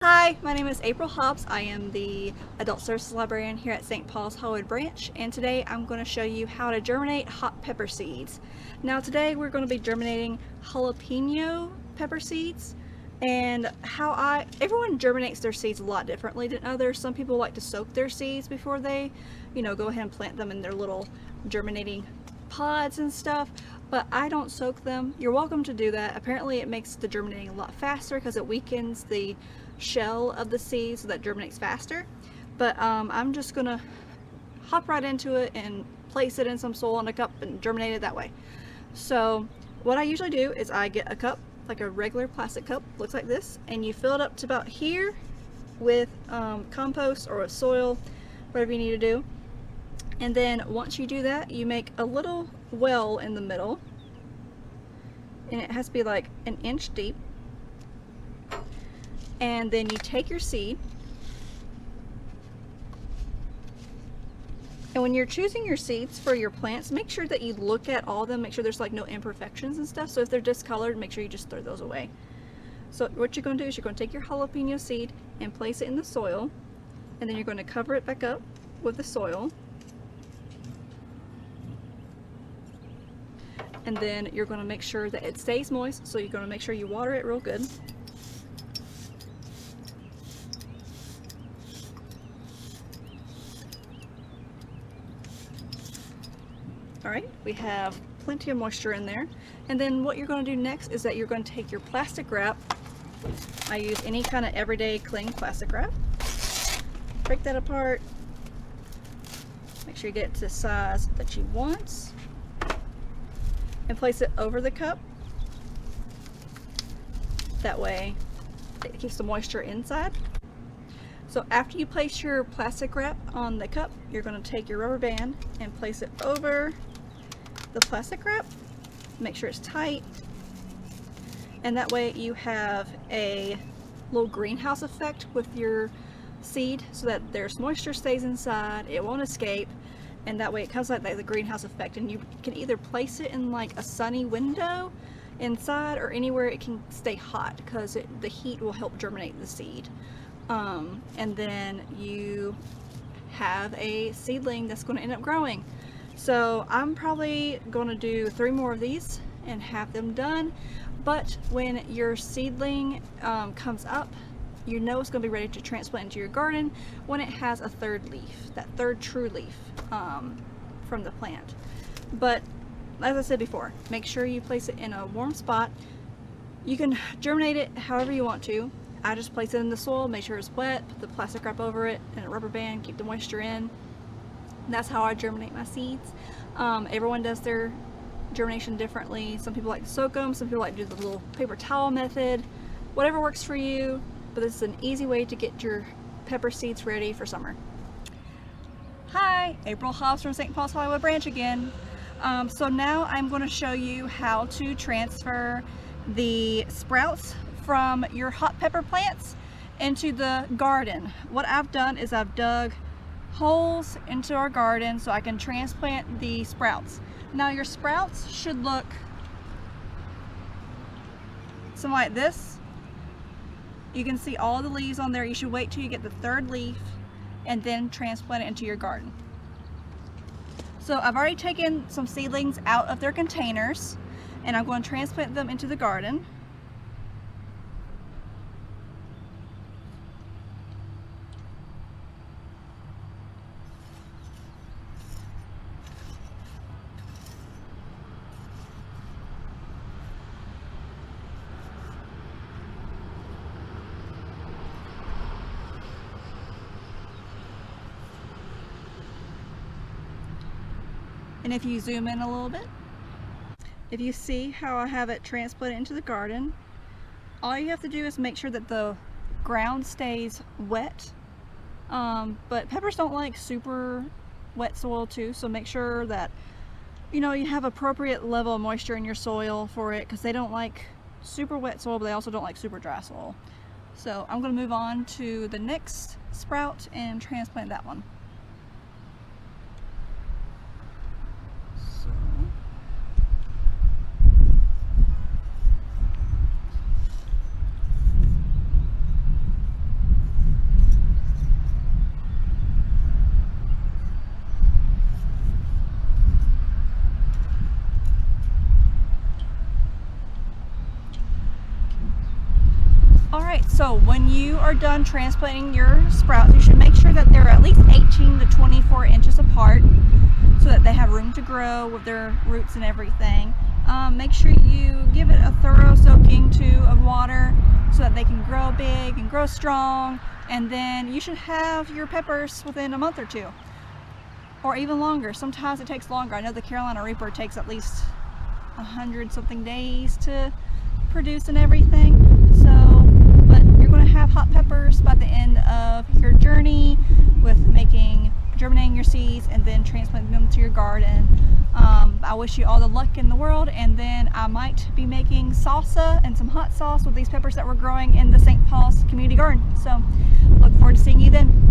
Hi, my name is April Hobbs. I am the Adult Services Librarian here at St. Paul's Hollywood Branch, and today I'm going to show you how to germinate hot pepper seeds. Now today we're going to be germinating jalapeno pepper seeds, and everyone germinates their seeds a lot differently than others. Some people like to soak their seeds before they, go ahead and plant them in their little germinating pods and stuff, but I don't soak them. You're welcome to do that. Apparently it makes the germinating a lot faster because it weakens the shell of the seed so that germinates faster. But I'm just gonna hop right into it and place it in some soil in a cup and germinate it that way. So what I usually do is I get a cup, like a regular plastic cup, looks like this, and you fill it up to about here with compost or with soil, whatever you need to do. And then once you do that, you make a little well in the middle, and it has to be like an inch deep. And then you take your seed, and when you're choosing your seeds for your plants, make sure that you look at all of them, make sure there's like no imperfections and stuff. So if they're discolored, make sure you just throw those away. So what you're going to do is you're going to take your jalapeno seed and place it in the soil, and then you're going to cover it back up with the soil. And then you're going to make sure that it stays moist, so you're going to make sure you water it real good. Alright, we have plenty of moisture in there. And then what you're going to do next is that you're going to take your plastic wrap. I use any kind of everyday cling plastic wrap. Break that apart. Make sure you get it to the size that you want. And place it over the cup. That way it keeps the moisture inside. So after you place your plastic wrap on the cup, you're going to take your rubber band and place it over the plastic wrap. Make sure it's tight, and that way you have a little greenhouse effect with your seed, so that there's moisture stays inside, it won't escape, and that way it comes like the greenhouse effect. And you can either place it in like a sunny window inside or anywhere it can stay hot, because the heat will help germinate the seed. And then you have a seedling that's going to end up growing. So I'm probably going to do 3 more of these and have them done. But when your seedling comes up, you know it's going to be ready to transplant into your garden when it has a third leaf, that third true leaf from the plant. But as I said before, make sure you place it in a warm spot. You can germinate it however you want to. I just place it in the soil, make sure it's wet, put the plastic wrap over it, and a rubber band, keep the moisture in. And that's how I germinate my seeds. Everyone does their germination differently. Some people like to soak them, some people like to do the little paper towel method. Whatever works for you, but this is an easy way to get your pepper seeds ready for summer. Hi, April Hobbs from St. Paul's Hollywood Branch again. So now I'm going to show you how to transfer the sprouts from your hot pepper plants into the garden. What I've done is I've dug holes into our garden so I can transplant the sprouts. Now your sprouts should look something like this. You can see all the leaves on there. You should wait till you get the third leaf and then transplant it into your garden. So I've already taken some seedlings out of their containers, and I'm going to transplant them into the garden. And if you zoom in a little bit, if you see how I have it transplanted into the garden, all you have to do is make sure that the ground stays wet. But peppers don't like super wet soil too, so make sure that you have appropriate level of moisture in your soil for it, because they don't like super wet soil, but they also don't like super dry soil. So I'm going to move on to the next sprout and transplant that one. when you are done transplanting your sprouts, you should make sure that they're at least 18 to 24 inches apart so that they have room to grow with their roots and everything. Make sure you give it a thorough soaking too of water so that they can grow big and grow strong, and then you should have your peppers within a month or two, or even longer. Sometimes it takes longer. I know the Carolina Reaper takes at least 100 something days to produce and everything. So, but you're going to have hot peppers by the end of your journey with germinating your seeds and then transplanting them to your garden. I wish you all the luck in the world, and then I might be making salsa and some hot sauce with these peppers that we're growing in the St. Paul's community garden. So look forward to seeing you then.